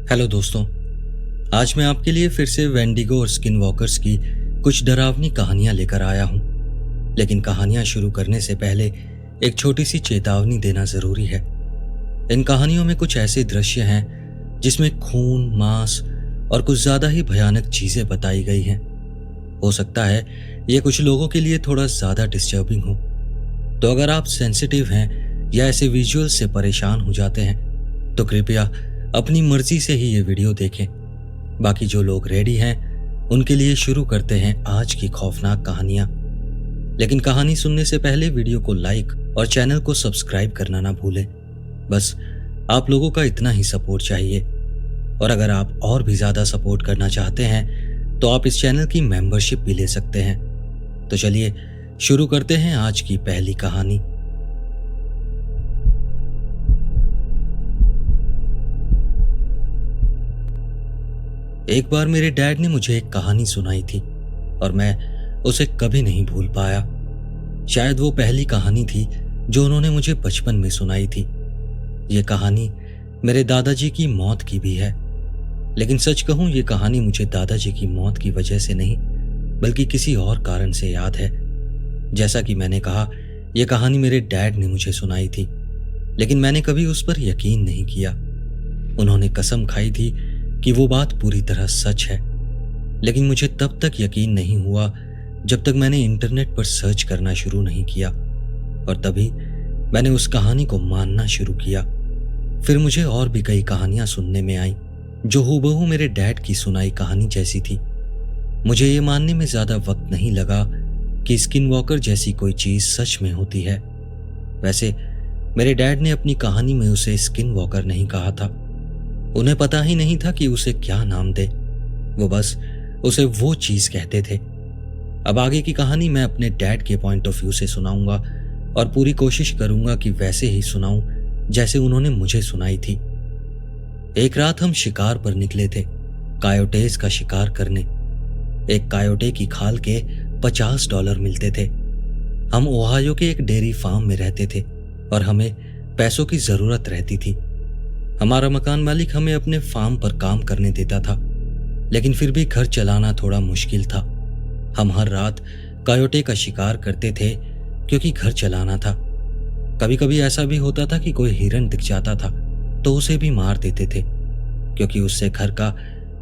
Hello दोस्तों, आज मैं आपके लिए फिर से वेंडिगो और स्किन वॉकर्स की कुछ डरावनी कहानियां लेकर आया हूं। लेकिन कहानियां शुरू करने से पहले एक छोटी सी चेतावनी देना जरूरी है। इन कहानियों में कुछ ऐसे दृश्य हैं जिसमें खून, मांस और कुछ ज्यादा ही भयानक चीजें बताई गई हैं। हो सकता है ये कुछ लोगों के लिए थोड़ा ज्यादा डिस्टर्बिंग हो, तो अगर आप सेंसिटिव हैं या ऐसे विजुअल से परेशान हो जाते हैं तो कृपया अपनी मर्जी से ही ये वीडियो देखें। बाकी जो लोग रेडी हैं उनके लिए शुरू करते हैं आज की खौफनाक कहानियां। लेकिन कहानी सुनने से पहले वीडियो को लाइक और चैनल को सब्सक्राइब करना ना भूलें। बस आप लोगों का इतना ही सपोर्ट चाहिए। और अगर आप और भी ज्यादा सपोर्ट करना चाहते हैं तो आप इस चैनल की मेंबरशिप भी ले सकते हैं। तो चलिए शुरू करते हैं आज की पहली कहानी। एक बार मेरे डैड ने मुझे एक कहानी सुनाई थी और मैं उसे कभी नहीं भूल पाया। शायद वो पहली कहानी थी जो उन्होंने मुझे बचपन में सुनाई थी। ये कहानी मेरे दादाजी की मौत की भी है। लेकिन सच कहूं, ये कहानी मुझे दादाजी की मौत की वजह से नहीं बल्कि किसी और कारण से याद है। जैसा कि मैंने कहा, यह कहानी मेरे डैड ने मुझे सुनाई थी, लेकिन मैंने कभी उस पर यकीन नहीं किया। उन्होंने कसम खाई थी कि वो बात पूरी तरह सच है, लेकिन मुझे तब तक यकीन नहीं हुआ जब तक मैंने इंटरनेट पर सर्च करना शुरू नहीं किया। और तभी मैंने उस कहानी को मानना शुरू किया। फिर मुझे और भी कई कहानियां सुनने में आई जो हूबहू मेरे डैड की सुनाई कहानी जैसी थी। मुझे ये मानने में ज्यादा वक्त नहीं लगा कि स्किन वॉकर जैसी कोई चीज सच में होती है। वैसे मेरे डैड ने अपनी कहानी में उसे स्किन वॉकर नहीं कहा था। उन्हें पता ही नहीं था कि उसे क्या नाम दे। वो बस उसे वो चीज कहते थे। अब आगे की कहानी मैं अपने डैड के पॉइंट ऑफ व्यू से सुनाऊंगा और पूरी कोशिश करूंगा कि वैसे ही सुनाऊं जैसे उन्होंने मुझे सुनाई थी। एक रात हम शिकार पर निकले थे, कायोटेज का शिकार करने। एक कायोटे की खाल के $50 मिलते थे। हम ओहायो के एक डेयरी फार्म में रहते थे और हमें पैसों की जरूरत रहती थी। हमारा मकान मालिक हमें अपने फार्म पर काम करने देता था, लेकिन फिर भी घर चलाना थोड़ा मुश्किल था। हम हर रात कायोटे का शिकार करते थे क्योंकि घर चलाना था। कभी कभी ऐसा भी होता था कि कोई हिरन दिख जाता था तो उसे भी मार देते थे, क्योंकि उससे घर का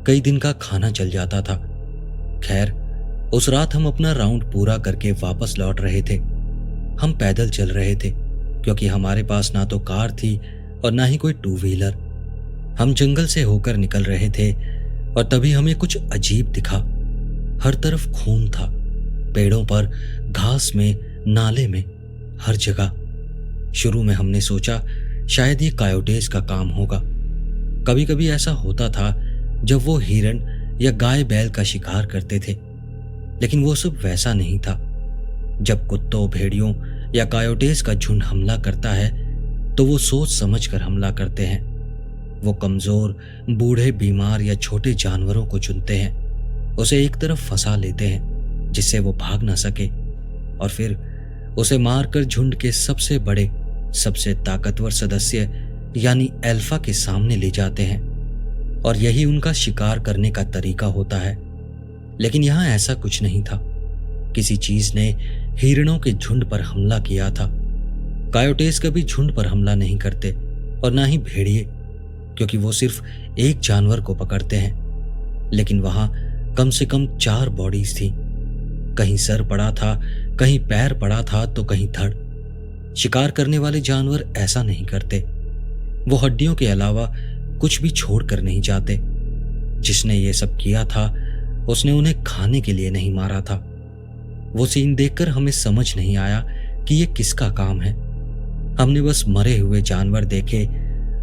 कई दिन का खाना चल जाता था। खैर, उस रात हम अपना राउंड पूरा करके वापस लौट रहे थे। हम पैदल चल रहे थे क्योंकि हमारे पास ना तो कार थी और ना ही कोई टू व्हीलर। हम जंगल से होकर निकल रहे थे और तभी हमें कुछ अजीब दिखा। हर तरफ खून था, पेड़ों पर, घास में, नाले में, हर जगह। शुरू में हमने सोचा शायद ये कायोटेज का काम होगा। कभी कभी ऐसा होता था जब वो हिरन या गाय बैल का शिकार करते थे, लेकिन वो सब वैसा नहीं था। जब कुत्तों, भेड़ियों या कायोटेज का झुंड हमला करता है तो वो सोच समझ कर हमला करते हैं। वो कमजोर, बूढ़े, बीमार या छोटे जानवरों को चुनते हैं, उसे एक तरफ फंसा लेते हैं जिससे वो भाग ना सके, और फिर उसे मारकर झुंड के सबसे बड़े, सबसे ताकतवर सदस्य यानी अल्फा के सामने ले जाते हैं। और यही उनका शिकार करने का तरीका होता है। लेकिन यहां ऐसा कुछ नहीं था। किसी चीज ने हिरणों के झुंड पर हमला किया था। कायोटेज कभी झुंड पर हमला नहीं करते और ना ही भेड़िए, क्योंकि वो सिर्फ एक जानवर को पकड़ते हैं। लेकिन वहां कम से कम 4 बॉडीज थी। कहीं सर पड़ा था, कहीं पैर पड़ा था तो कहीं धड़। शिकार करने वाले जानवर ऐसा नहीं करते। वो हड्डियों के अलावा कुछ भी छोड़कर नहीं जाते। जिसने ये सब किया था उसने उन्हें खाने के लिए नहीं मारा था। वो सीन देखकर हमें समझ नहीं आया कि ये किसका काम है। हमने बस मरे हुए जानवर देखे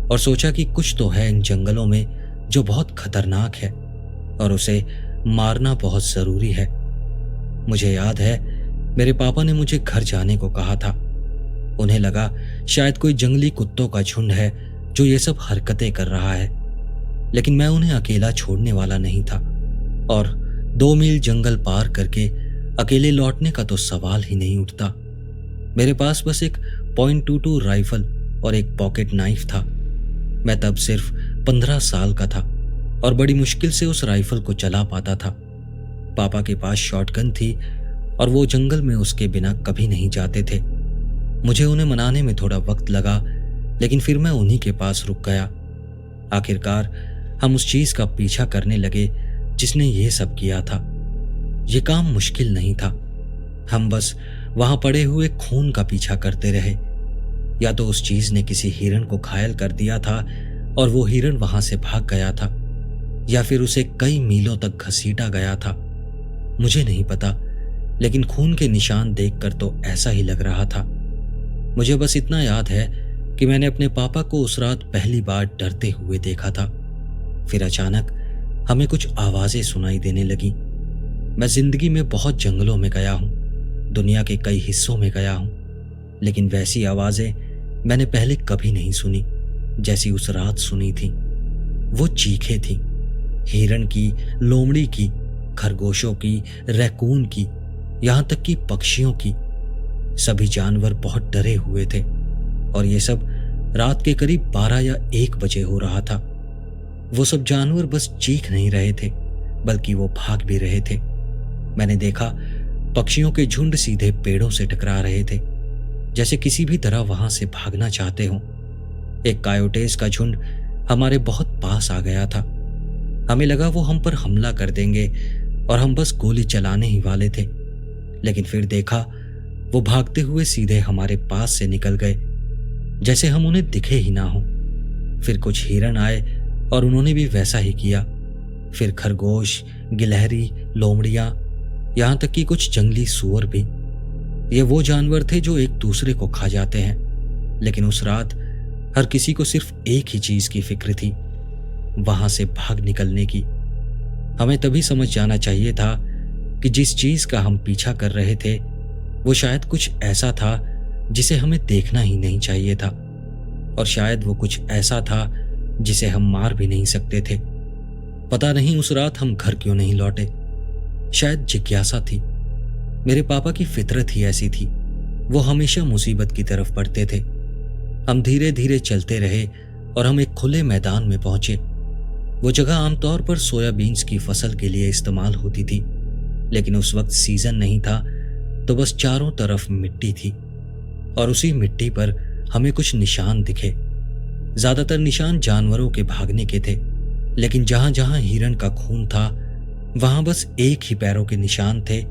और सोचा कि कुछ तो है इन जंगलों में जो बहुत खतरनाक है और उसे मारना बहुत जरूरी है। मुझे याद है मेरे पापा ने मुझे घर जाने को कहा था। उन्हें लगा शायद कोई जंगली कुत्तों का झुंड है जो ये सब हरकतें कर रहा है, लेकिन मैं उन्हें अकेला छोड़ने वाला नहीं था। और 2 मील जंगल पार करके अकेले लौटने का तो सवाल ही नहीं उठता। मेरे पास बस एक .22 राइफल और एक पॉकेट नाइफ था। मैं तब सिर्फ 15 साल का था और बड़ी मुश्किल से उस राइफल को चला पाता था। पापा के पास शॉटगन थी और वो जंगल में उसके बिना कभी नहीं जाते थे। मुझे उन्हें मनाने में थोड़ा वक्त लगा, लेकिन फिर मैं उन्हीं के पास रुक गया। आखिरकार हम उस चीज का पीछा करने लगे जिसने ये सब किया था। ये काम मुश्किल नहीं था। हम बस वहां पड़े हुए खून का पीछा करते रहे। या तो उस चीज ने किसी हिरण को घायल कर दिया था और वो हिरण वहां से भाग गया था, या फिर उसे कई मीलों तक घसीटा गया था। मुझे नहीं पता, लेकिन खून के निशान देखकर तो ऐसा ही लग रहा था। मुझे बस इतना याद है कि मैंने अपने पापा को उस रात पहली बार डरते हुए देखा था। फिर अचानक हमें कुछ आवाजें सुनाई देने लगी। मैं जिंदगी में बहुत जंगलों में गया हूं, दुनिया के कई हिस्सों में गया हूं, लेकिन वैसी आवाजें मैंने पहले कभी नहीं सुनी जैसी उस रात सुनी थी। वो चीखें थी, हिरण की, लोमड़ी की, खरगोशों की, रैकून की, यहां तक कि पक्षियों की। सभी जानवर बहुत डरे हुए थे और ये सब रात के करीब 12 या 1 बजे हो रहा था। वो सब जानवर बस चीख नहीं रहे थे, बल्कि वो भाग भी रहे थे। मैंने देखा पक्षियों के झुंड सीधे पेड़ों से टकरा रहे थे, जैसे किसी भी तरह वहां से भागना चाहते हों। एक कायोटेस का झुंड हमारे बहुत पास आ गया था। हमें लगा वो हम पर हमला कर देंगे और हम बस गोली चलाने ही वाले थे, लेकिन फिर देखा वो भागते हुए सीधे हमारे पास से निकल गए, जैसे हम उन्हें दिखे ही ना हो। फिर कुछ हिरण आए और उन्होंने भी वैसा ही किया। फिर खरगोश, गिलहरी, लोमड़ियां, यहां तक कि कुछ जंगली सूअर भी। ये वो जानवर थे जो एक दूसरे को खा जाते हैं, लेकिन उस रात हर किसी को सिर्फ एक ही चीज की फिक्र थी, वहां से भाग निकलने की। हमें तभी समझ जाना चाहिए था कि जिस चीज का हम पीछा कर रहे थे वो शायद कुछ ऐसा था जिसे हमें देखना ही नहीं चाहिए था, और शायद वो कुछ ऐसा था जिसे हम मार भी नहीं सकते थे। पता नहीं उस रात हम घर क्यों नहीं लौटे। शायद जिज्ञासा थी। मेरे पापा की फितरत ही ऐसी थी, वो हमेशा मुसीबत की तरफ बढ़ते थे। हम धीरे धीरे चलते रहे और हम एक खुले मैदान में पहुंचे। वो जगह आमतौर पर सोयाबीन्स की फसल के लिए इस्तेमाल होती थी, लेकिन उस वक्त सीजन नहीं था, तो बस चारों तरफ मिट्टी थी और उसी मिट्टी पर हमें कुछ निशान दिखे। ज्यादातर निशान जानवरों के भागने के थे, लेकिन जहां जहां हिरण का खून था वहां बस एक ही पैरों के निशान थे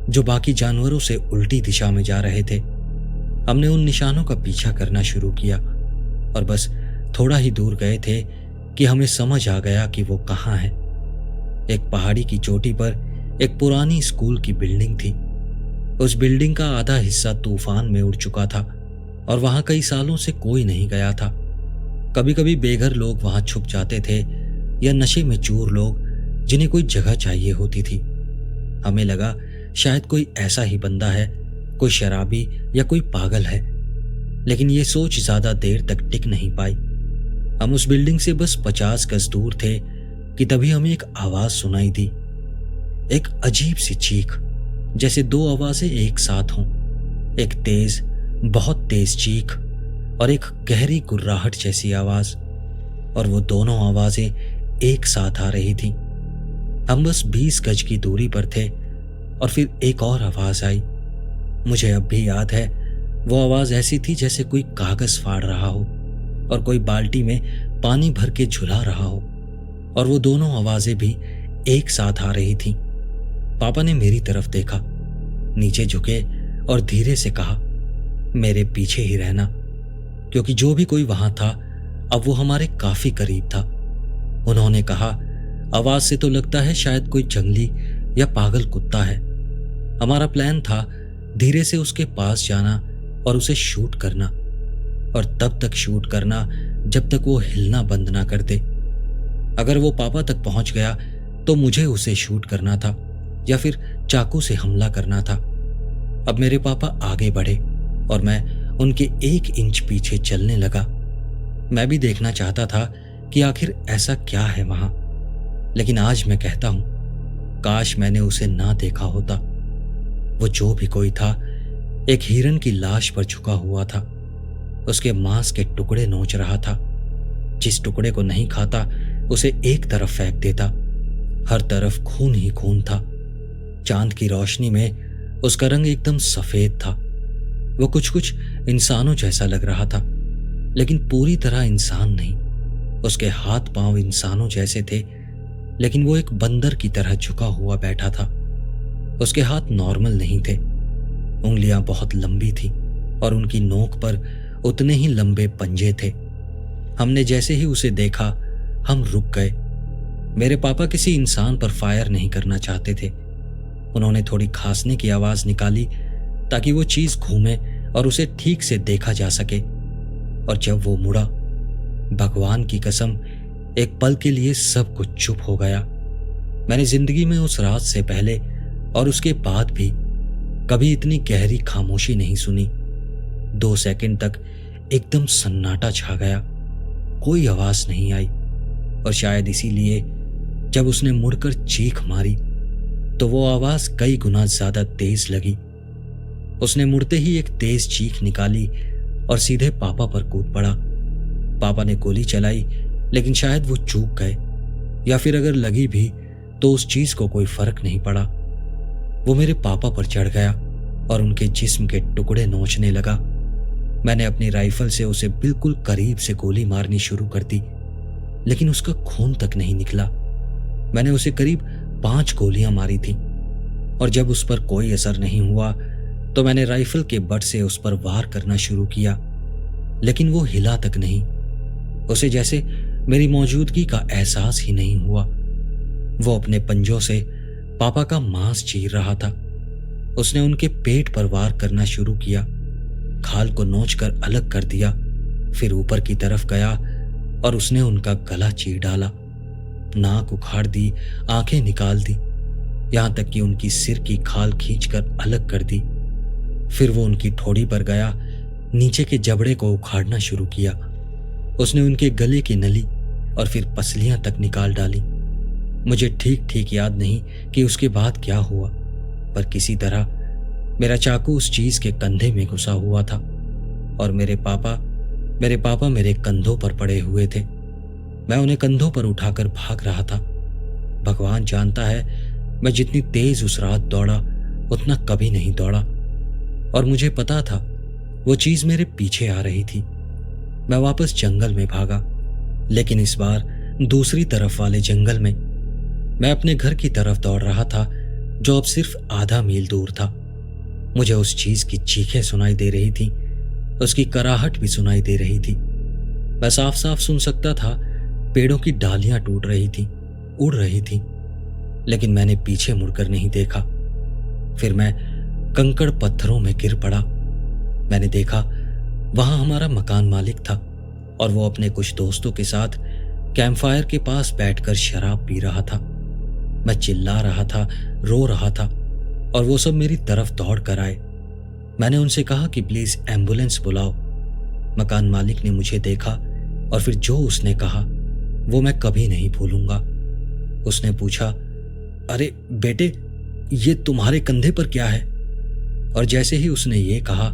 जो बाकी जानवरों से उल्टी दिशा में जा रहे थे। हमने उन निशानों का पीछा करना शुरू किया और बस थोड़ा ही दूर गए थे कि हमें समझ आ गया कि वो कहाँ है। एक पहाड़ी की चोटी पर एक पुरानी स्कूल की बिल्डिंग थी। उस बिल्डिंग का आधा हिस्सा तूफान में उड़ चुका था और वहां कई सालों से कोई नहीं गया था। कभी कभी बेघर लोग वहां छुप जाते थे या नशे में चूर लोग जिन्हें कोई जगह चाहिए होती थी। हमें लगा शायद कोई ऐसा ही बंदा है, कोई शराबी या कोई पागल है, लेकिन ये सोच ज्यादा देर तक टिक नहीं पाई। हम उस बिल्डिंग से बस 50 गज दूर थे कि तभी हमें एक आवाज सुनाई दी। एक अजीब सी चीख, जैसे 2 आवाजें एक साथ हों। एक तेज, बहुत तेज चीख और एक गहरी गुर्राहट जैसी आवाज, और वो दोनों आवाजें एक साथ आ रही थी। हम बस 20 गज की दूरी पर थे और फिर एक और आवाज आई। मुझे अब भी याद है, वो आवाज ऐसी थी जैसे कोई कागज फाड़ रहा हो और कोई बाल्टी में पानी भर के झुला रहा हो, और वो दोनों आवाजें भी एक साथ आ रही थीं। पापा ने मेरी तरफ देखा, नीचे झुके और धीरे से कहा, मेरे पीछे ही रहना, क्योंकि जो भी कोई वहां था अब वो हमारे काफी करीब था। उन्होंने कहा, आवाज से तो लगता है शायद कोई जंगली या पागल कुत्ता है। हमारा प्लान था धीरे से उसके पास जाना और उसे शूट करना, और तब तक शूट करना जब तक वो हिलना बंद ना कर दे। अगर वो पापा तक पहुंच गया तो मुझे उसे शूट करना था या फिर चाकू से हमला करना था। अब मेरे पापा आगे बढ़े और मैं उनके 1 इंच पीछे चलने लगा। मैं भी देखना चाहता था कि आखिर ऐसा क्या है वहां, लेकिन आज मैं कहता हूं, काश मैंने उसे ना देखा होता। वो जो भी कोई था एक हिरन की लाश पर झुका हुआ था। उसके मांस के टुकड़े नोच रहा था। जिस टुकड़े को नहीं खाता उसे एक तरफ फेंक देता। हर तरफ खून ही खून था। चांद की रोशनी में उसका रंग एकदम सफेद था। वो कुछ कुछ इंसानों जैसा लग रहा था, लेकिन पूरी तरह इंसान नहीं। उसके हाथ पांव इंसानों जैसे थे, लेकिन वो एक बंदर की तरह झुका हुआ बैठा था। उसके हाथ नॉर्मल नहीं थे। उंगलियां बहुत लंबी थी और उनकी नोक पर उतने ही लंबे पंजे थे। हमने जैसे ही उसे देखा, हम रुक गए। मेरे पापा किसी इंसान पर फायर नहीं करना चाहते थे। उन्होंने थोड़ी खांसने की आवाज निकाली ताकि वो चीज घूमे और उसे ठीक से देखा जा सके। और जब वो मुड़ा, भगवान की कसम, एक पल के लिए सब कुछ चुप हो गया। मैंने जिंदगी में उस रात से पहले और उसके बाद भी कभी इतनी गहरी खामोशी नहीं सुनी। 2 सेकंड तक एकदम सन्नाटा छा गया। कोई आवाज नहीं आई। और शायद इसीलिए जब उसने मुड़कर चीख मारी तो वो आवाज कई गुना ज्यादा तेज लगी। उसने मुड़ते ही एक तेज चीख निकाली और सीधे पापा पर कूद पड़ा। पापा ने गोली चलाई, लेकिन शायद वो चूक गए, या फिर अगर लगी भी तो उस चीज को कोई फर्क नहीं पड़ा। वो मेरे पापा पर चढ़ गया और उनके जिस्म के टुकड़े नोचने लगा। मैंने अपनी राइफल से उसे बिल्कुल करीब से गोली मारनी शुरू कर दी, लेकिन उसका खून तक नहीं निकला। मैंने उसे करीब 5 गोलियां मारी थी, और जब उस पर कोई असर नहीं हुआ तो मैंने राइफल के बट से उस पर वार करना शुरू किया, लेकिन वो हिला तक नहीं। उसे जैसे मेरी मौजूदगी का एहसास ही नहीं हुआ। वो अपने पंजों से पापा का मांस चीर रहा था। उसने उनके पेट पर वार करना शुरू किया, खाल को नोचकर अलग कर दिया, फिर ऊपर की तरफ गया और उसने उनका गला चीर डाला, नाक उखाड़ दी, आंखें निकाल दी, यहां तक कि उनकी सिर की खाल खींचकर अलग कर दी। फिर वो उनकी ठोड़ी पर गया, नीचे के जबड़े को उखाड़ना शुरू किया। उसने उनके गले की नली और फिर पसलियां तक निकाल डाली। मुझे ठीक ठीक याद नहीं कि उसके बाद क्या हुआ, पर किसी तरह मेरा चाकू उस चीज के कंधे में घुसा हुआ था और मेरे पापा मेरे कंधों पर पड़े हुए थे। मैं उन्हें कंधों पर उठाकर भाग रहा था। भगवान जानता है, मैं जितनी तेज उस रात दौड़ा उतना कभी नहीं दौड़ा। और मुझे पता था वो चीज मेरे पीछे आ रही थी। मैं वापस जंगल में भागा, लेकिन इस बार दूसरी तरफ वाले जंगल में। मैं अपने घर की तरफ दौड़ रहा था, जो अब सिर्फ आधा मील दूर था। मुझे उस चीज की चीखें सुनाई दे रही थी, उसकी कराहट भी सुनाई दे रही थी। मैं साफ साफ सुन सकता था पेड़ों की डालियां टूट रही थी, उड़ रही थी, लेकिन मैंने पीछे मुड़कर नहीं देखा। फिर मैं कंकड़ पत्थरों में गिर पड़ा। मैंने देखा वहां हमारा मकान मालिक था और वो अपने कुछ दोस्तों के साथ कैंपफायर के पास बैठकर शराब पी रहा था। मैं चिल्ला रहा था, रो रहा था, और वो सब मेरी तरफ दौड़ कर आए। मैंने उनसे कहा कि प्लीज एम्बुलेंस बुलाओ। मकान मालिक ने मुझे देखा और फिर जो उसने कहा वो मैं कभी नहीं भूलूंगा। उसने पूछा, अरे बेटे, ये तुम्हारे कंधे पर क्या है? और जैसे ही उसने ये कहा,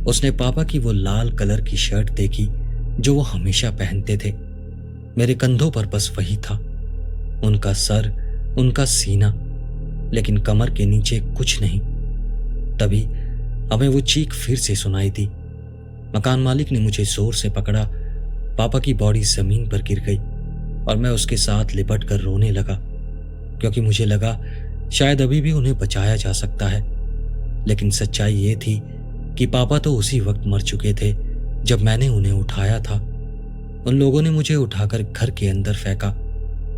उसने पापा की वो लाल कलर की शर्ट देखी जो वो हमेशा पहनते थे। मेरे कंधों पर बस वही था, उनका सर, उनका सीना, लेकिन कमर के नीचे कुछ नहीं। तभी हमें वो चीख फिर से सुनाई दी। मकान मालिक ने मुझे जोर से पकड़ा। पापा की बॉडी जमीन पर गिर गई और मैं उसके साथ लिपट कर रोने लगा, क्योंकि मुझे लगा शायद अभी भी उन्हें बचाया जा सकता है। लेकिन सच्चाई ये थी कि पापा तो उसी वक्त मर चुके थे जब मैंने उन्हें उठाया था। उन लोगों ने मुझे उठाकर घर के अंदर फेंका,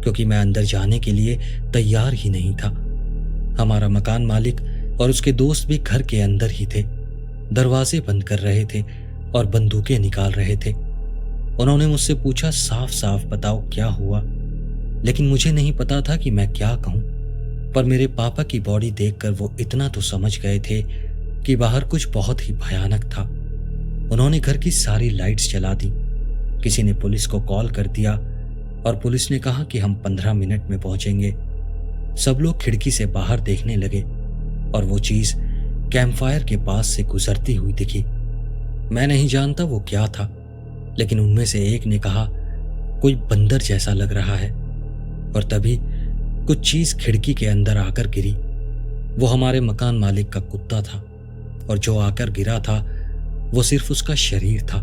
क्योंकि मैं अंदर जाने के लिए तैयार ही नहीं था। हमारा मकान मालिक और उसके दोस्त भी घर के अंदर ही थे, दरवाजे बंद कर रहे थे और बंदूकें निकाल रहे थे। उन्होंने मुझसे पूछा, साफ साफ बताओ क्या हुआ। लेकिन मुझे नहीं पता था कि मैं क्या कहूं, पर मेरे पापा की बॉडी देखकर वो इतना तो समझ गए थे कि बाहर कुछ बहुत ही भयानक था। उन्होंने घर की सारी लाइट्स जला दी। किसी ने पुलिस को कॉल कर दिया और पुलिस ने कहा कि हम 15 मिनट में पहुंचेंगे। सब लोग खिड़की से बाहर देखने लगे और वो चीज कैंपफायर के पास से गुजरती हुई दिखी। मैं नहीं जानता वो क्या था, लेकिन उनमें से एक ने कहा, कोई बंदर जैसा लग रहा है। और तभी कुछ चीज खिड़की के अंदर आकर गिरी। वो हमारे मकान मालिक का कुत्ता था, और जो आकर गिरा था वो सिर्फ उसका शरीर था,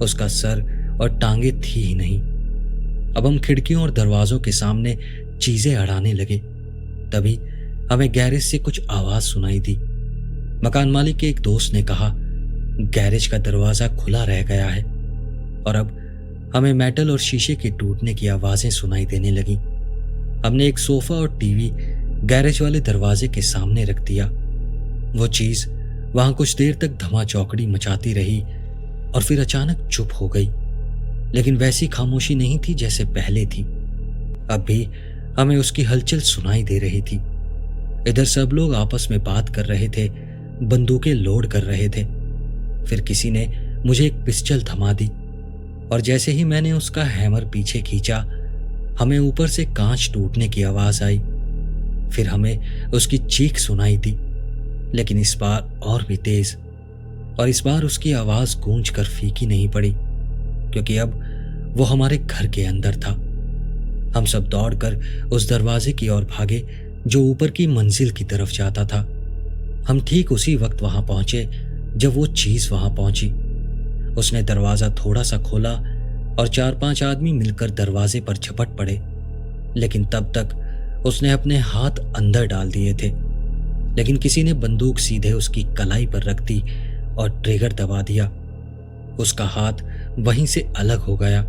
उसका सर और टांगे थी ही नहीं। अब हम खिड़कियों और दरवाजों के सामने चीजें अड़ाने लगे। तभी हमें गैरेज से कुछ आवाज सुनाई दी। मकान मालिक के एक दोस्त ने कहा, गैरेज का दरवाजा खुला रह गया है। और अब हमें मेटल और शीशे के टूटने की आवाजें सुनाई देने लगी। हमने एक सोफा और टीवी गैरेज वाले दरवाजे के सामने रख दिया। वो चीज वहां कुछ देर तक धमाचौकड़ी मचाती रही और फिर अचानक चुप हो गई, लेकिन वैसी खामोशी नहीं थी जैसे पहले थी। अब भी हमें उसकी हलचल सुनाई दे रही थी। इधर सब लोग आपस में बात कर रहे थे, बंदूकें लोड कर रहे थे। फिर किसी ने मुझे एक पिस्टल थमा दी, और जैसे ही मैंने उसका हैमर पीछे खींचा, हमें ऊपर से कांच टूटने की आवाज आई। फिर हमें उसकी चीख सुनाई दी, लेकिन इस बार और भी तेज। और इस बार उसकी आवाज गूंज कर फीकी नहीं पड़ी, क्योंकि अब वो हमारे घर के अंदर था। हम सब दौड़कर उस दरवाजे की ओर भागे जो ऊपर की मंजिल की तरफ जाता था। हम ठीक उसी वक्त वहां पहुंचे जब वो चीज वहां पहुंची। उसने दरवाजा थोड़ा सा खोला और 4-5 आदमी मिलकर दरवाजे पर झपट पड़े, लेकिन तब तक उसने अपने हाथ अंदर डाल दिए थे। लेकिन किसी ने बंदूक सीधे उसकी कलाई पर रख दी और ट्रिगर दबा दिया। उसका हाथ वहीं से अलग हो गया,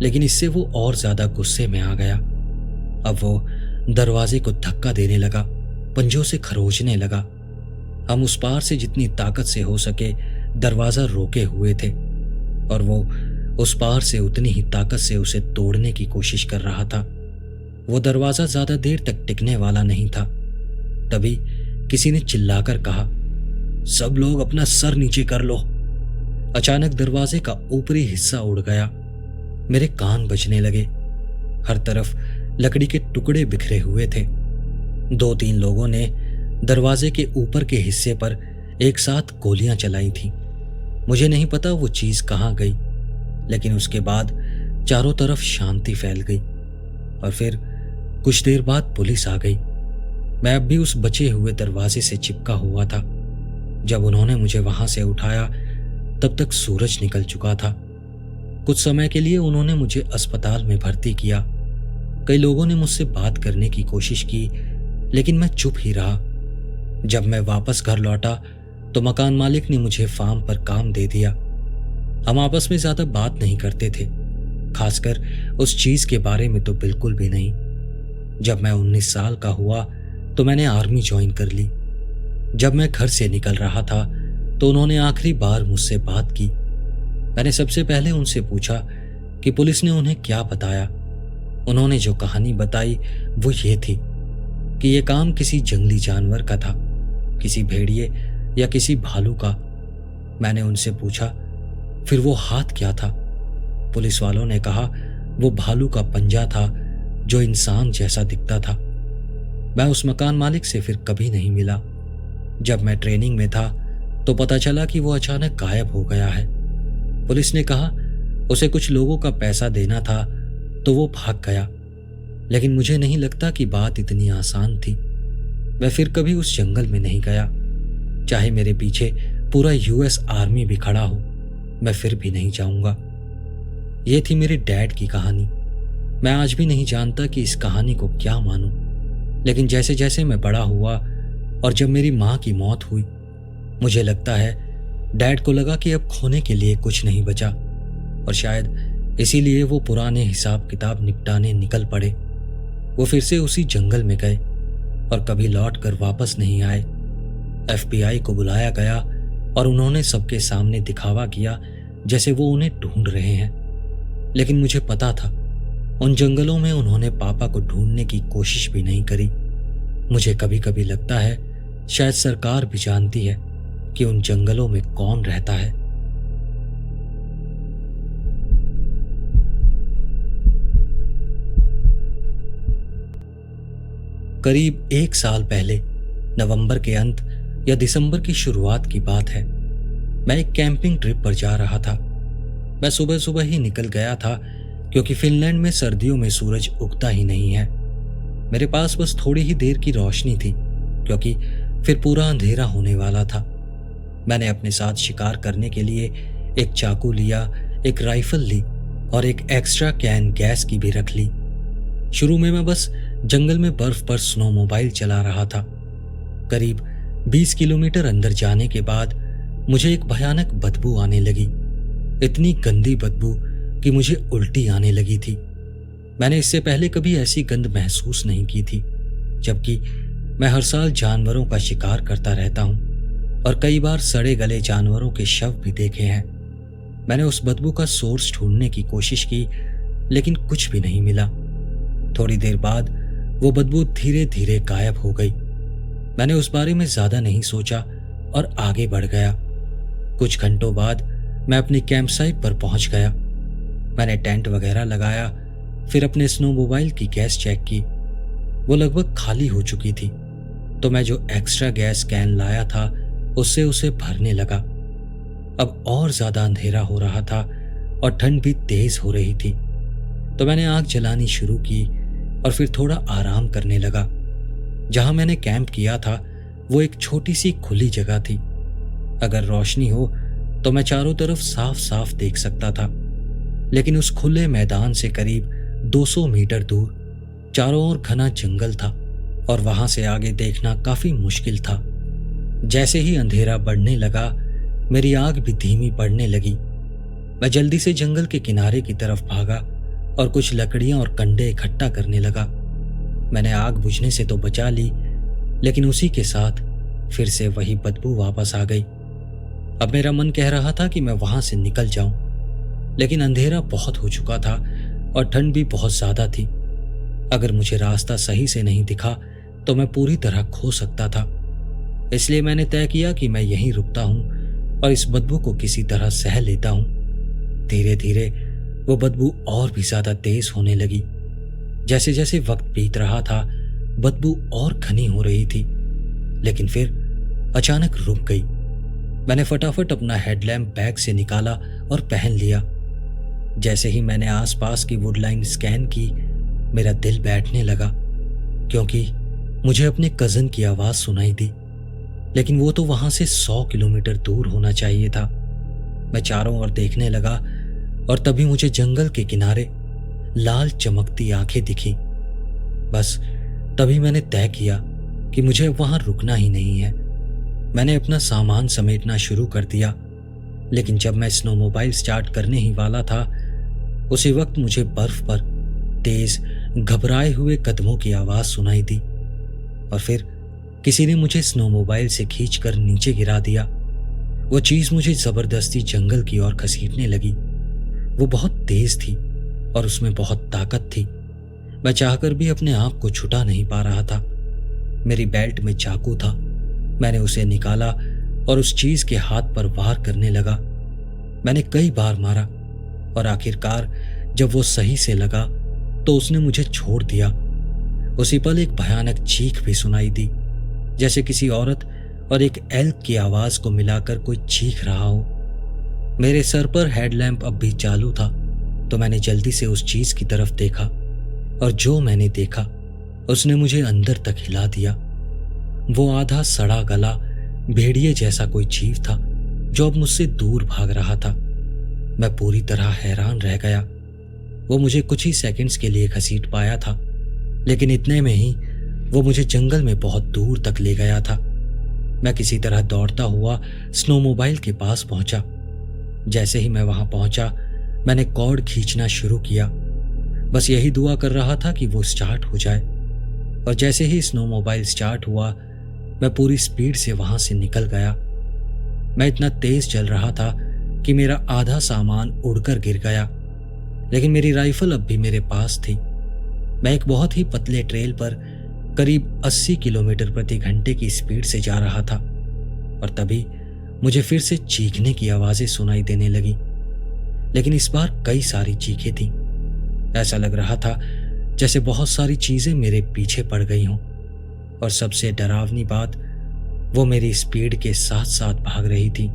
लेकिन इससे वो और ज्यादा गुस्से में आ गया। अब वो दरवाजे को धक्का देने लगा, पंजों से खरोचने लगा। हम उस पार से जितनी ताकत से हो सके दरवाजा रोके हुए थे, और वो उस पार से उतनी ही ताकत से उसे तोड़ने की कोशिश कर रहा था। वो दरवाजा ज्यादा देर तक टिकने वाला नहीं था। तभी किसी ने चिल्लाकर कहा, सब लोग अपना सर नीचे कर लो। अचानक दरवाजे का ऊपरी हिस्सा उड़ गया। मेरे कान बजने लगे। हर तरफ लकड़ी के टुकड़े बिखरे हुए थे। 2-3 लोगों ने दरवाजे के ऊपर के हिस्से पर एक साथ गोलियां चलाई थी। मुझे नहीं पता वो चीज कहां गई, लेकिन उसके बाद चारों तरफ शांति फैल गई। और फिर कुछ देर बाद पुलिस आ गई। मैं अब भी उस बचे हुए दरवाजे से चिपका हुआ था। जब उन्होंने मुझे वहां से उठाया तब तक सूरज निकल चुका था। कुछ समय के लिए उन्होंने मुझे अस्पताल में भर्ती किया। कई लोगों ने मुझसे बात करने की कोशिश की, लेकिन मैं चुप ही रहा। जब मैं वापस घर लौटा तो मकान मालिक ने मुझे फार्म पर काम दे दिया। हम आपस में ज्यादा बात नहीं करते थे, खासकर उस चीज के बारे में तो बिल्कुल भी नहीं। जब मैं 19 साल का हुआ तो मैंने आर्मी ज्वाइन कर ली। जब मैं घर से निकल रहा था तो उन्होंने आखिरी बार मुझसे बात की। मैंने सबसे पहले उनसे पूछा कि पुलिस ने उन्हें क्या बताया। उन्होंने जो कहानी बताई वो ये थी कि ये काम किसी जंगली जानवर का था, किसी भेड़िए या किसी भालू का। मैंने उनसे पूछा, फिर वो हाथ क्या था? पुलिस वालों ने कहा वो भालू का पंजा था जो इंसान जैसा दिखता था। मैं उस मकान मालिक से फिर कभी नहीं मिला। जब मैं ट्रेनिंग में था तो पता चला कि वो अचानक गायब हो गया है। पुलिस ने कहा उसे कुछ लोगों का पैसा देना था तो वो भाग गया, लेकिन मुझे नहीं लगता कि बात इतनी आसान थी। मैं फिर कभी उस जंगल में नहीं गया। चाहे मेरे पीछे पूरा यूएस आर्मी भी खड़ा हो, मैं फिर भी नहीं जाऊंगा। ये थी मेरे डैड की कहानी। मैं आज भी नहीं जानता कि इस कहानी को क्या मानूं, लेकिन जैसे जैसे मैं बड़ा हुआ और जब मेरी माँ की मौत हुई, मुझे लगता है डैड को लगा कि अब खोने के लिए कुछ नहीं बचा, और शायद इसीलिए वो पुराने हिसाब किताब निपटाने निकल पड़े। वो फिर से उसी जंगल में गए और कभी लौट कर वापस नहीं आए। FBI को बुलाया गया और उन्होंने सबके सामने दिखावा किया जैसे वो उन्हें ढूंढ रहे हैं, लेकिन मुझे पता था उन जंगलों में उन्होंने पापा को ढूंढने की कोशिश भी नहीं करी। मुझे कभी कभी लगता है शायद सरकार भी जानती है कि उन जंगलों में कौन रहता है। करीब 1 साल पहले नवंबर के अंत या दिसंबर की शुरुआत की बात है। मैं एक कैंपिंग ट्रिप पर जा रहा था। मैं सुबह सुबह ही निकल गया था क्योंकि फिनलैंड में सर्दियों में सूरज उगता ही नहीं है। मेरे पास बस थोड़ी ही देर की रोशनी थी, क्योंकि फिर पूरा अंधेरा होने वाला था। मैंने अपने साथ शिकार करने के लिए एक चाकू लिया, एक राइफल ली और एक एक्स्ट्रा कैन गैस की भी रख ली। शुरू में मैं बस जंगल में बर्फ पर स्नोमोबाइल चला रहा था। करीब 20 किलोमीटर अंदर जाने के बाद मुझे एक भयानक बदबू आने लगी। इतनी गंदी बदबू कि मुझे उल्टी आने लगी थी। मैंने इससे पहले कभी ऐसी गंध महसूस नहीं की थी, जबकि मैं हर साल जानवरों का शिकार करता रहता हूं और कई बार सड़े गले जानवरों के शव भी देखे हैं। मैंने उस बदबू का सोर्स ढूंढने की कोशिश की, लेकिन कुछ भी नहीं मिला। थोड़ी देर बाद वो बदबू धीरे धीरे गायब हो गई। मैंने उस बारे में ज्यादा नहीं सोचा और आगे बढ़ गया। कुछ घंटों बाद मैं अपनी कैंप साइट पर पहुंच गया। मैंने टेंट वगैरह लगाया, फिर अपने स्नोमोबाइल की गैस चेक की। वो लगभग खाली हो चुकी थी, तो मैं जो एक्स्ट्रा गैस कैन लाया था उससे उसे भरने लगा। अब और ज्यादा अंधेरा हो रहा था और ठंड भी तेज हो रही थी, तो मैंने आग जलानी शुरू की और फिर थोड़ा आराम करने लगा। जहां मैंने कैंप किया था वो एक छोटी सी खुली जगह थी। अगर रोशनी हो तो मैं चारों तरफ साफ साफ देख सकता था, लेकिन उस खुले मैदान से करीब 200 मीटर दूर चारों ओर घना जंगल था और वहां से आगे देखना काफी मुश्किल था। जैसे ही अंधेरा बढ़ने लगा, मेरी आग भी धीमी पड़ने लगी। मैं जल्दी से जंगल के किनारे की तरफ भागा और कुछ लकड़ियां और कंडे इकट्ठा करने लगा। मैंने आग बुझने से तो बचा ली, लेकिन उसी के साथ फिर से वही बदबू वापस आ गई। अब मेरा मन कह रहा था कि मैं वहां से निकल जाऊं, लेकिन अंधेरा बहुत हो चुका था और ठंड भी बहुत ज्यादा थी। अगर मुझे रास्ता सही से नहीं दिखा तो मैं पूरी तरह खो सकता था। इसलिए मैंने तय किया कि मैं यहीं रुकता हूं और इस बदबू को किसी तरह सह लेता हूं। धीरे धीरे वो बदबू और भी ज्यादा तेज होने लगी। जैसे जैसे वक्त बीत रहा था, बदबू और घनी हो रही थी, लेकिन फिर अचानक रुक गई। मैंने फटाफट अपना हेडलैम्प बैग से निकाला और पहन लिया। जैसे ही मैंने आसपास की वुडलाइन स्कैन की, मेरा दिल बैठने लगा, क्योंकि मुझे अपने कजन की आवाज सुनाई दी, लेकिन वो तो वहां से 100 किलोमीटर दूर होना चाहिए था। मैं चारों ओर देखने लगा और तभी मुझे जंगल के किनारे लाल चमकती आंखें दिखी। बस तभी मैंने तय किया कि मुझे वहां रुकना ही नहीं है। मैंने अपना सामान समेटना शुरू कर दिया, लेकिन जब मैं स्नोमोबाइल स्टार्ट करने ही वाला था, उसी वक्त मुझे बर्फ पर तेज घबराए हुए कदमों की आवाज सुनाई दी और फिर किसी ने मुझे स्नोमोबाइल से खींचकर नीचे गिरा दिया। वो चीज मुझे जबरदस्ती जंगल की ओर घसीटने लगी। वो बहुत तेज थी और उसमें बहुत ताकत थी। मैं चाहकर भी अपने आप को छुटा नहीं पा रहा था। मेरी बेल्ट में चाकू था। मैंने उसे निकाला और उस चीज के हाथ पर वार करने लगा। मैंने कई बार मारा और आखिरकार जब वो सही से लगा तो उसने मुझे छोड़ दिया। उसी पल एक भयानक चीख भी सुनाई दी, जैसे किसी औरत और एक एल्क की आवाज को मिलाकर कोई चीख रहा हो। मेरे सर पर हेडलैम्प अब भी चालू था, तो मैंने जल्दी से उस चीज की तरफ देखा और जो मैंने देखा उसने मुझे अंदर तक हिला दिया। वो आधा सड़ा गला भेड़िए जैसा कोई जीव था जो अब मुझसे दूर भाग रहा था। मैं पूरी तरह हैरान रह गया। वो मुझे कुछ ही सेकंड्स के लिए घसीट पाया था, लेकिन इतने में ही वो मुझे जंगल में बहुत दूर तक ले गया था। मैं किसी तरह दौड़ता हुआ स्नोमोबाइल के पास पहुंचा। जैसे ही मैं वहां पहुंचा, मैंने कॉर्ड खींचना शुरू किया। बस यही दुआ कर रहा था कि वो स्टार्ट हो जाए। और जैसे ही स्नोमोबाइल स्टार्ट हुआ, मैं पूरी स्पीड से वहां से निकल गया। मैं इतना तेज चल रहा था कि मेरा आधा सामान उड़कर गिर गया, लेकिन मेरी राइफल अब भी मेरे पास थी। मैं एक बहुत ही पतले ट्रेल पर करीब 80 किलोमीटर प्रति घंटे की स्पीड से जा रहा था और तभी मुझे फिर से चीखने की आवाजें सुनाई देने लगी, लेकिन इस बार कई सारी चीखें थीं। ऐसा लग रहा था जैसे बहुत सारी चीजें मेरे पीछे पड़ गई हों, और सबसे डरावनी बात, वो मेरी स्पीड के साथ साथ भाग रही थी।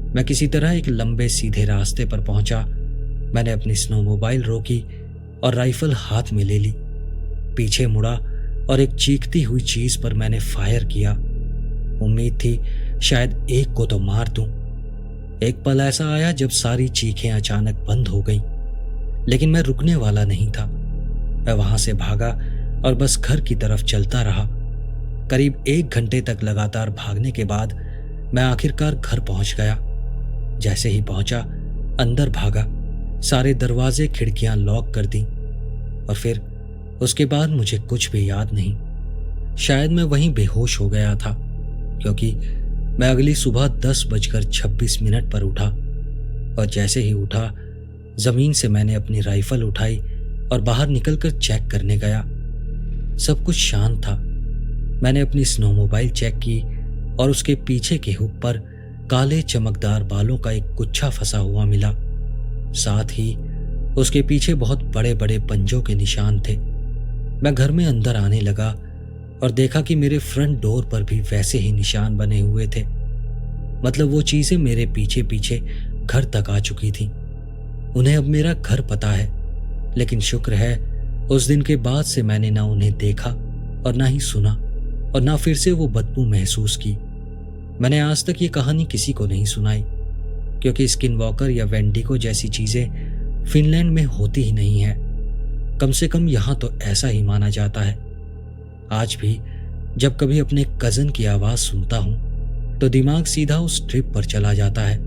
मैं किसी तरह एक लंबे सीधे रास्ते पर पहुंचा। मैंने अपनी स्नो मोबाइल रोकी और राइफल हाथ में ले ली। पीछे मुड़ा और एक चीखती हुई चीज पर मैंने फायर किया। उम्मीद थी शायद एक को तो मार दूं। एक पल ऐसा आया जब सारी चीखें अचानक बंद हो गईं, लेकिन मैं रुकने वाला नहीं था। मैं वहां से भागा और बस घर की तरफ चलता रहा। करीब 1 घंटे तक लगातार भागने के बाद मैं आखिरकार घर पहुंच गया। जैसे ही पहुंचा, अंदर भागा, सारे दरवाजे खिड़कियां लॉक कर दी और फिर उसके बाद मुझे कुछ भी याद नहीं। शायद मैं वहीं बेहोश हो गया था, क्योंकि मैं अगली सुबह 10:26 पर उठा और जैसे ही उठा, जमीन से मैंने अपनी राइफल उठाई और बाहर निकलकर चेक करने गया। सब कुछ शांत था। मैंने अपनी स्नो मोबाइल चेक की और उसके पीछे के हुक पर काले चमकदार बालों का एक गुच्छा फंसा हुआ मिला। साथ ही उसके पीछे बहुत बड़े बड़े पंजों के निशान थे। मैं घर में अंदर आने लगा और देखा कि मेरे फ्रंट डोर पर भी वैसे ही निशान बने हुए थे। मतलब वो चीजें मेरे पीछे पीछे घर तक आ चुकी थी। उन्हें अब मेरा घर पता है, लेकिन शुक्र है उस दिन के बाद से मैंने ना उन्हें देखा और ना ही सुना और ना फिर से वो बदबू महसूस की। मैंने आज तक ये कहानी किसी को नहीं सुनाई, क्योंकि स्किनवॉकर या वेंडिगो जैसी चीजें फिनलैंड में होती ही नहीं है। कम से कम यहां तो ऐसा ही माना जाता है। आज भी जब कभी अपने कजन की आवाज सुनता हूं तो दिमाग सीधा उस ट्रिप पर चला जाता है।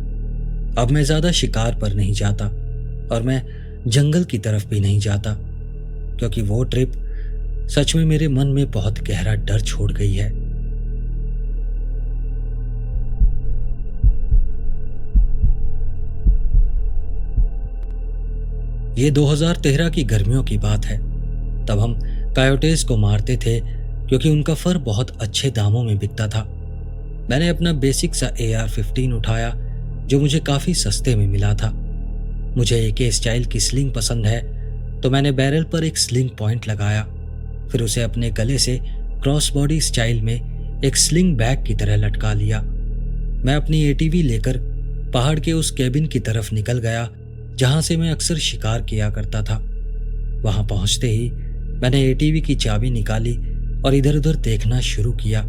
अब मैं ज्यादा शिकार पर नहीं जाता और मैं जंगल की तरफ भी नहीं जाता, क्योंकि वो ट्रिप सच में मेरे मन में बहुत गहरा डर छोड़ गई है। ये 2013 की गर्मियों की बात है। तब हम कायोटेस को मारते थे, क्योंकि उनका फर बहुत अच्छे दामों में बिकता था। मैंने अपना बेसिक सा AR-15 उठाया, जो मुझे काफी सस्ते में मिला था। मुझे AK स्टाइल की स्लिंग पसंद है, तो मैंने बैरल पर एक स्लिंग पॉइंट लगाया, फिर उसे अपने गले से क्रॉस बॉडी स्टाइल में एक स्लिंग बैग की तरह लटका लिया। मैं अपनी ATV लेकर पहाड़ के उस कैबिन की तरफ निकल गया, जहां से मैं अक्सर शिकार किया करता था। वहां पहुंचते ही मैंने ATV की चाबी निकाली और इधर उधर देखना शुरू किया।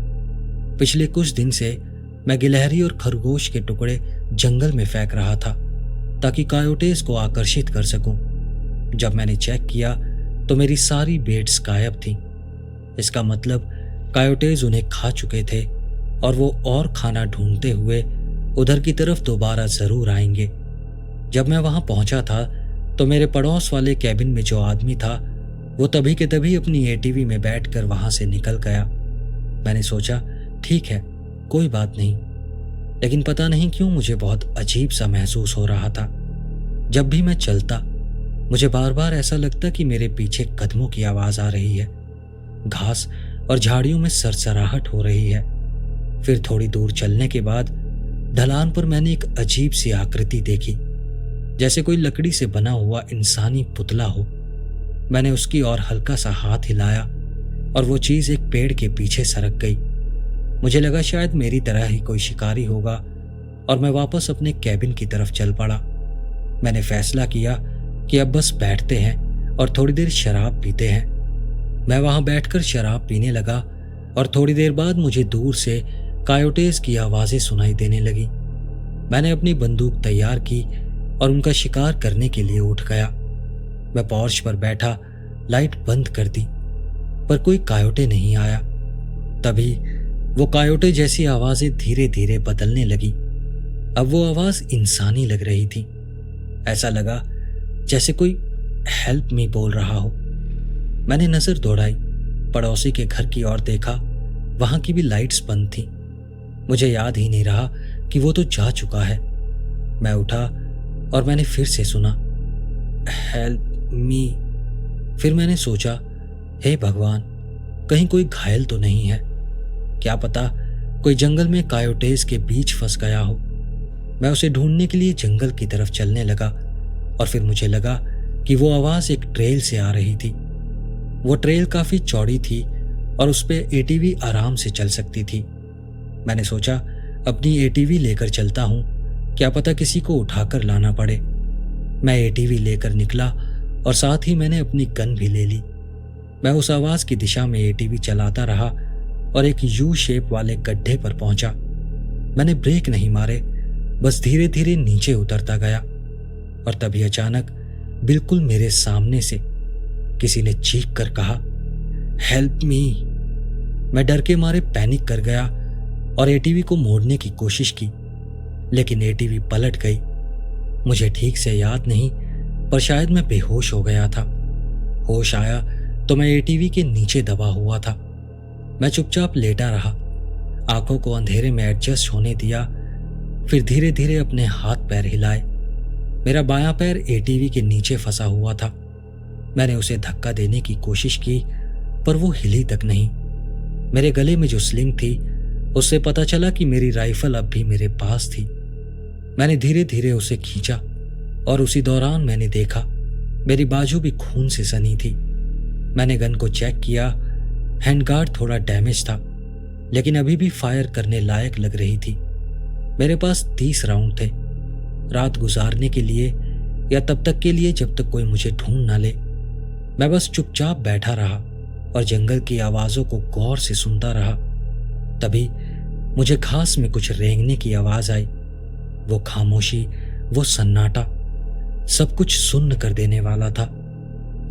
पिछले कुछ दिन से मैं गिलहरी और खरगोश के टुकड़े जंगल में फेंक रहा था, ताकि कायोटेस को आकर्षित कर सकूं। जब मैंने चेक किया तो मेरी सारी बेट्स गायब थी। इसका मतलब कायोटेस उन्हें खा चुके थे और वो और खाना ढूंढते हुए उधर की तरफ दोबारा जरूर आएंगे। जब मैं वहां पहुंचा था तो मेरे पड़ोस वाले कैबिन में जो आदमी था, वो तभी के तभी अपनी ATV में बैठकर वहां से निकल गया। मैंने सोचा ठीक है, कोई बात नहीं, लेकिन पता नहीं क्यों मुझे बहुत अजीब सा महसूस हो रहा था। जब भी मैं चलता, मुझे बार बार ऐसा लगता कि मेरे पीछे कदमों की आवाज आ रही है। घास और झाड़ियों में सरसराहट हो रही है। फिर थोड़ी दूर चलने के बाद ढलान पर मैंने एक अजीब सी आकृति देखी, जैसे कोई लकड़ी से बना हुआ इंसानी पुतला हो। मैंने उसकी ओर हल्का सा हाथ हिलाया और वो चीज एक पेड़ के पीछे सरक गई। मुझे लगा शायद मेरी तरह ही कोई शिकारी होगा और मैं वापस अपने कैबिन की तरफ चल पड़ा। मैंने फैसला किया कि अब बस बैठते हैं और थोड़ी देर शराब पीते हैं। मैं वहां बैठकर शराब पीने लगा और थोड़ी देर बाद मुझे दूर से कायोटेस की आवाजें सुनाई देने लगी। मैंने अपनी बंदूक तैयार की और उनका शिकार करने के लिए उठ गया। मैं पोर्च पर बैठा, लाइट बंद कर दी, पर कोई कायोटे नहीं आया। तभी वो कायोटे जैसी आवाजें धीरे धीरे बदलने लगी। अब वो आवाज इंसानी लग रही थी। ऐसा लगा जैसे कोई हेल्प मी बोल रहा हो। मैंने नजर दौड़ाई, पड़ोसी के घर की ओर देखा, वहां की भी लाइट्स बंद थी। मुझे याद ही नहीं रहा कि वो तो जा चुका है। मैं उठा और मैंने फिर से सुना हेल्प मी। फिर मैंने सोचा, हे भगवान, कहीं कोई घायल तो नहीं है? क्या पता कोई जंगल में कायोटेस के बीच फंस गया हो। मैं उसे ढूंढने के लिए जंगल की तरफ चलने लगा और फिर मुझे लगा कि वो आवाज एक ट्रेल से आ रही थी। वो ट्रेल काफी चौड़ी थी और उस पर ATV आराम से चल सकती थी। मैंने सोचा अपनी ATV लेकर चलता हूं, क्या पता किसी को उठाकर लाना पड़े। मैं एटीवी लेकर निकला और साथ ही मैंने अपनी गन भी ले ली। मैं उस आवाज की दिशा में एटीवी चलाता रहा और एक यू शेप वाले गड्ढे पर पहुंचा। मैंने ब्रेक नहीं मारे, बस धीरे धीरे नीचे उतरता गया और तभी अचानक बिल्कुल मेरे सामने से किसी ने चीख कर कहा, हेल्प मी। मैं डर के मारे पैनिक कर गया और एटीवी को मोड़ने की कोशिश की, लेकिन एटीवी पलट गई। मुझे ठीक से याद नहीं, पर शायद मैं बेहोश हो गया था। होश आया तो मैं एटीवी के नीचे दबा हुआ था। मैं चुपचाप लेटा रहा, आंखों को अंधेरे में एडजस्ट होने दिया, फिर धीरे धीरे अपने हाथ पैर हिलाए। मेरा बायां पैर एटीवी के नीचे फंसा हुआ था। मैंने उसे धक्का देने की कोशिश की, पर वो हिली तक नहीं। मेरे गले में जो स्लिंग थी, उससे पता चला कि मेरी राइफल अब भी मेरे पास थी। मैंने धीरे धीरे उसे खींचा और उसी दौरान मैंने देखा मेरी बाजू भी खून से सनी थी। मैंने गन को चेक किया, हैंडगार्ड थोड़ा डैमेज था, लेकिन अभी भी फायर करने लायक लग रही थी। मेरे पास 30 राउंड थे, रात गुजारने के लिए या तब तक के लिए जब तक कोई मुझे ढूंढ ना ले। मैं बस चुपचाप बैठा रहा और जंगल की आवाजों को गौर से सुनता रहा। तभी मुझे घास में कुछ रेंगने की आवाज आई। वो खामोशी, वो सन्नाटा, सब कुछ सुन्न कर देने वाला था।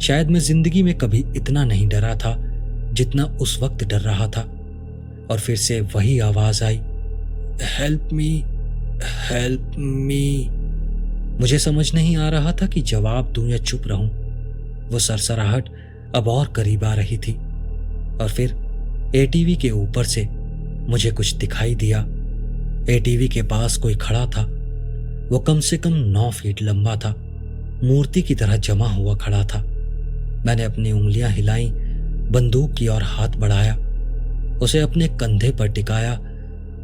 शायद मैं जिंदगी में कभी इतना नहीं डरा था जितना उस वक्त डर रहा था। और फिर से वही आवाज आई, हेल्प मी, हेल्प मी। मुझे समझ नहीं आ रहा था कि जवाब दूं या चुप रहूं। वो सरसराहट अब और करीब आ रही थी और फिर एटीवी के ऊपर से मुझे कुछ दिखाई दिया। एटीवी के पास कोई खड़ा था। वो कम से कम 9 फीट लंबा था, मूर्ति की तरह जमा हुआ खड़ा था। मैंने अपनी उंगलियां हिलाई, बंदूक की ओर हाथ बढ़ाया, उसे अपने कंधे पर टिकाया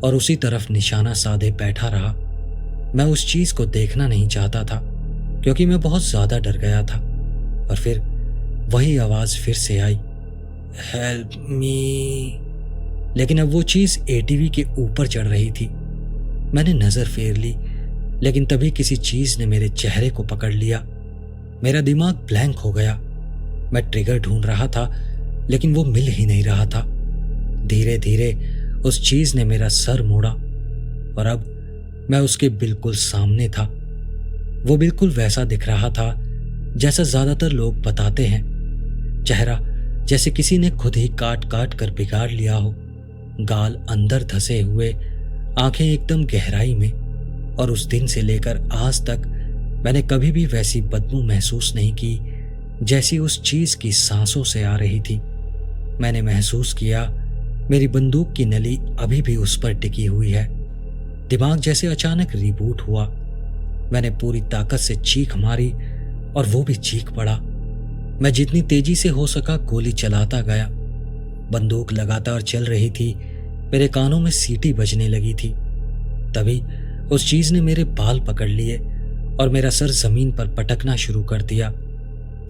और उसी तरफ निशाना साधे बैठा रहा। मैं उस चीज को देखना नहीं चाहता था क्योंकि मैं बहुत ज्यादा डर गया था। और फिर वही आवाज फिर से आई, हेल्प मी। लेकिन अब वो चीज एटीवी के ऊपर चढ़ रही थी। मैंने नजर फेर ली, लेकिन तभी किसी चीज ने मेरे चेहरे को पकड़ लिया। मेरा दिमाग ब्लैंक हो गया। मैं ट्रिगर ढूंढ रहा था, लेकिन वो मिल ही नहीं रहा था। धीरे धीरे उस चीज ने मेरा सर मोड़ा और अब मैं उसके बिल्कुल सामने था। वो बिल्कुल वैसा दिख रहा था जैसा ज्यादातर लोग बताते हैं। चेहरा जैसे किसी ने खुद ही काट काट कर बिगाड़ लिया हो, गाल अंदर धंसे हुए, आंखें एकदम गहराई में। और उस दिन से लेकर आज तक मैंने कभी भी वैसी बदबू महसूस नहीं की जैसी उस चीज की सांसों से आ रही थी। मैंने महसूस किया मेरी बंदूक की नली अभी भी उस पर टिकी हुई है। दिमाग जैसे अचानक रिबूट हुआ। मैंने पूरी ताकत से चीख मारी और वो भी चीख पड़ा। मैं जितनी तेजी से हो सका गोली चलाता गया। बंदूक लगातार चल रही थी, मेरे कानों में सीटी बजने लगी थी। तभी उस चीज ने मेरे बाल पकड़ लिए और मेरा सर जमीन पर पटकना शुरू कर दिया।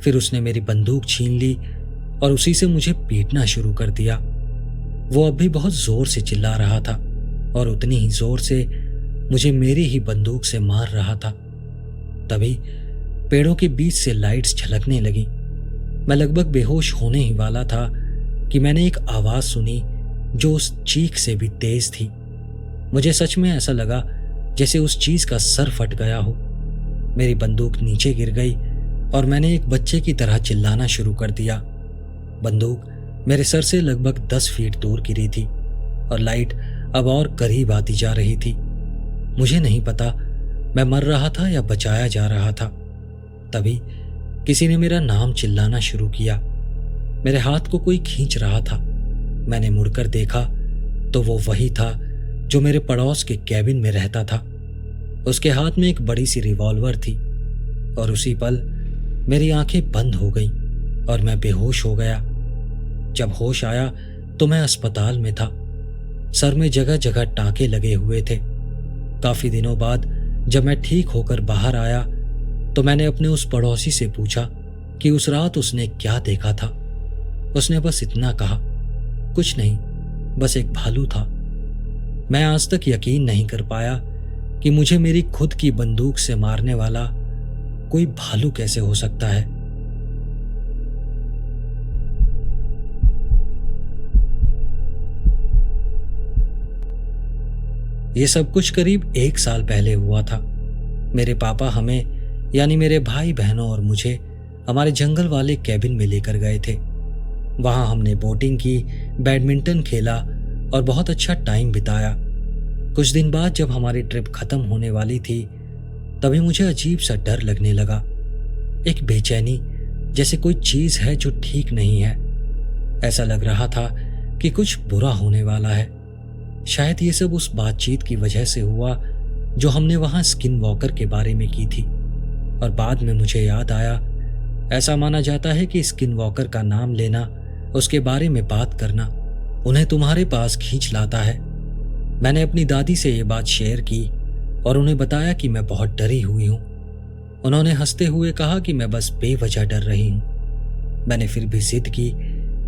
फिर उसने मेरी बंदूक छीन ली और उसी से मुझे पीटना शुरू कर दिया। वो अब भी बहुत जोर से चिल्ला रहा था और उतनी ही जोर से मुझे मेरी ही बंदूक से मार रहा था। तभी पेड़ों के बीच से लाइट्स झलकने लगी। मैं लगभग बेहोश होने ही वाला था कि मैंने एक आवाज सुनी जो उस चीख से भी तेज थी। मुझे सच में ऐसा लगा जैसे उस चीज का सर फट गया हो। मेरी बंदूक नीचे गिर गई और मैंने एक बच्चे की तरह चिल्लाना शुरू कर दिया। बंदूक मेरे सर से लगभग 10 फीट दूर गिरी थी और लाइट अब और करीब आती जा रही थी। मुझे नहीं पता मैं मर रहा था या बचाया जा रहा था। तभी किसी ने मेरा नाम चिल्लाना शुरू किया। मेरे हाथ को कोई खींच रहा था। मैंने मुड़कर देखा तो वो वही था जो मेरे पड़ोस के कैबिन में रहता था। उसके हाथ में एक बड़ी सी रिवॉल्वर थी और उसी पल मेरी आंखें बंद हो गईं और मैं बेहोश हो गया। जब होश आया तो मैं अस्पताल में था। सर में जगह जगह टांके लगे हुए थे। काफी दिनों बाद जब मैं ठीक होकर बाहर आया तो मैंने अपने उस पड़ोसी से पूछा कि उस रात उसने क्या देखा था। उसने बस इतना कहा, कुछ नहीं, बस एक भालू था। मैं आज तक यकीन नहीं कर पाया कि मुझे मेरी खुद की बंदूक से मारने वाला कोई भालू कैसे हो सकता है? ये सब कुछ करीब 1 साल पहले हुआ था। मेरे पापा हमें यानी मेरे भाई बहनों और मुझे हमारे जंगल वाले कैबिन में लेकर गए थे। वहां हमने बोटिंग की, बैडमिंटन खेला और बहुत अच्छा टाइम बिताया। कुछ दिन बाद जब हमारी ट्रिप खत्म होने वाली थी, तभी मुझे अजीब सा डर लगने लगा। एक बेचैनी, जैसे कोई चीज है जो ठीक नहीं है। ऐसा लग रहा था कि कुछ बुरा होने वाला है। शायद ये सब उस बातचीत की वजह से हुआ जो हमने वहां स्किन वॉकर के बारे में की थी। और बाद में मुझे याद आया, ऐसा माना जाता है कि स्किन वॉकर का नाम लेना, उसके बारे में बात करना, उन्हें तुम्हारे पास खींच लाता है। मैंने अपनी दादी से ये बात शेयर की और उन्हें बताया कि मैं बहुत डरी हुई हूँ। उन्होंने हंसते हुए कहा कि मैं बस बेवजह डर रही हूँ। मैंने फिर भी जिद की,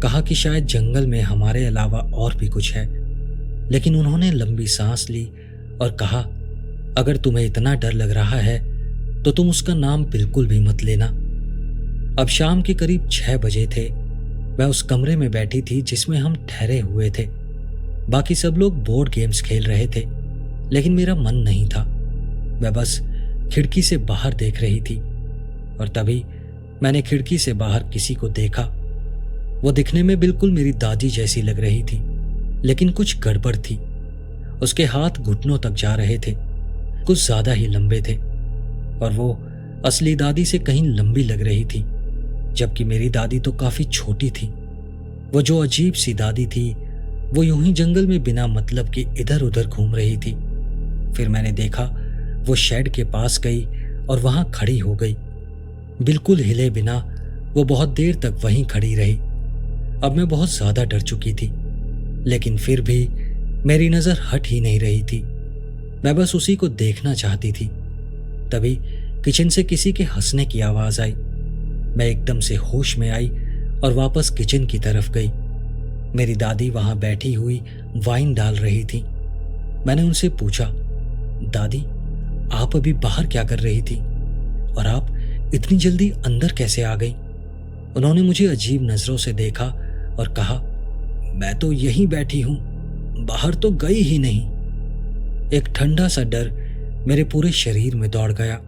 कहा कि शायद जंगल में हमारे अलावा और भी कुछ है। लेकिन उन्होंने लंबी सांस ली और कहा, अगर तुम्हें इतना डर लग रहा है तो तुम उसका नाम बिल्कुल भी मत लेना। अब शाम के करीब 6 बजे थे। मैं उस कमरे में बैठी थी जिसमें हम ठहरे हुए थे। बाकी सब लोग बोर्ड गेम्स खेल रहे थे, लेकिन मेरा मन नहीं था। मैं बस खिड़की से बाहर देख रही थी और तभी मैंने खिड़की से बाहर किसी को देखा। वो दिखने में बिल्कुल मेरी दादी जैसी लग रही थी, लेकिन कुछ गड़बड़ थी। उसके हाथ घुटनों तक जा रहे थे, कुछ ज्यादा ही लंबे थे और वो असली दादी से कहीं लंबी लग रही थी, जबकि मेरी दादी तो काफी छोटी थी। वो जो अजीब सी दादी थी, वो यूं ही जंगल में बिना मतलब के इधर उधर घूम रही थी। फिर मैंने देखा वो शेड के पास गई और वहां खड़ी हो गई। बिल्कुल हिले बिना वो बहुत देर तक वहीं खड़ी रही। अब मैं बहुत ज्यादा डर चुकी थी, लेकिन फिर भी मेरी नजर हट ही नहीं रही थी। मैं बस उसी को देखना चाहती थी। तभी किचन से किसी के हंसने की आवाज आई। मैं एकदम से होश में आई और वापस किचन की तरफ गई। मेरी दादी वहां बैठी हुई वाइन डाल रही थी। मैंने उनसे पूछा, दादी, आप अभी बाहर क्या कर रही थी और आप इतनी जल्दी अंदर कैसे आ गई? उन्होंने मुझे अजीब नजरों से देखा और कहा, मैं तो यहीं बैठी हूं, बाहर तो गई ही नहीं। एक ठंडा सा डर मेरे पूरे शरीर में दौड़ गया।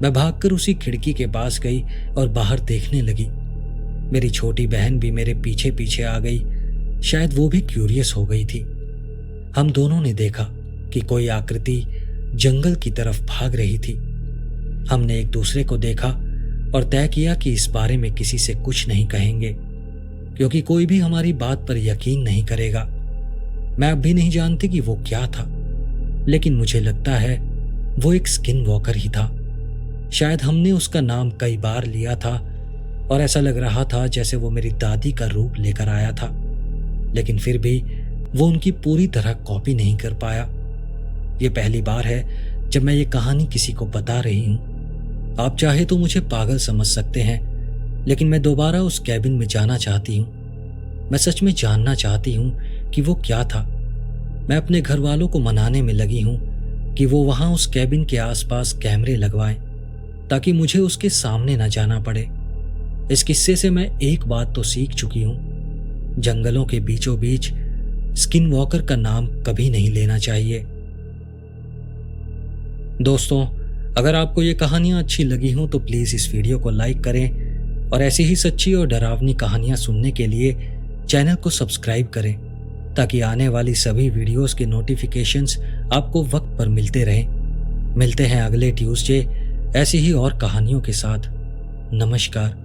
मैं भागकर उसी खिड़की के पास गई और बाहर देखने लगी। मेरी छोटी बहन भी मेरे पीछे पीछे आ गई। शायद वो भी क्यूरियस हो गई थी। हम दोनों ने देखा कि कोई आकृति जंगल की तरफ भाग रही थी। हमने एक दूसरे को देखा और तय किया कि इस बारे में किसी से कुछ नहीं कहेंगे, क्योंकि कोई भी हमारी बात पर यकीन नहीं करेगा। मैं अब भी नहीं जानती कि वो क्या था, लेकिन मुझे लगता है वो एक स्किन वॉकर ही था। शायद हमने उसका नाम कई बार लिया था और ऐसा लग रहा था जैसे वो मेरी दादी का रूप लेकर आया था, लेकिन फिर भी वो उनकी पूरी तरह कॉपी नहीं कर पाया। ये पहली बार है जब मैं ये कहानी किसी को बता रही हूँ। आप चाहे तो मुझे पागल समझ सकते हैं, लेकिन मैं दोबारा उस कैबिन में जाना चाहती हूँ। मैं सच में जानना चाहती हूँ कि वो क्या था। मैं अपने घर वालों को मनाने में लगी हूँ कि वो वहां उस कैबिन के आसपास कैमरे लगवाएं, ताकि मुझे उसके सामने न जाना पड़े। इस किस्से से मैं एक बात तो सीख चुकी हूँ, जंगलों के बीचों बीच स्किन वॉकर का नाम कभी नहीं लेना चाहिए। दोस्तों, अगर आपको ये कहानियां अच्छी लगी हों तो प्लीज़ इस वीडियो को लाइक करें और ऐसी ही सच्ची और डरावनी कहानियां सुनने के लिए चैनल को सब्सक्राइब करें, ताकि आने वाली सभी वीडियोस के नोटिफिकेशंस आपको वक्त पर मिलते रहें। मिलते हैं अगले ट्यूसडे ऐसी ही और कहानियों के साथ। नमस्कार।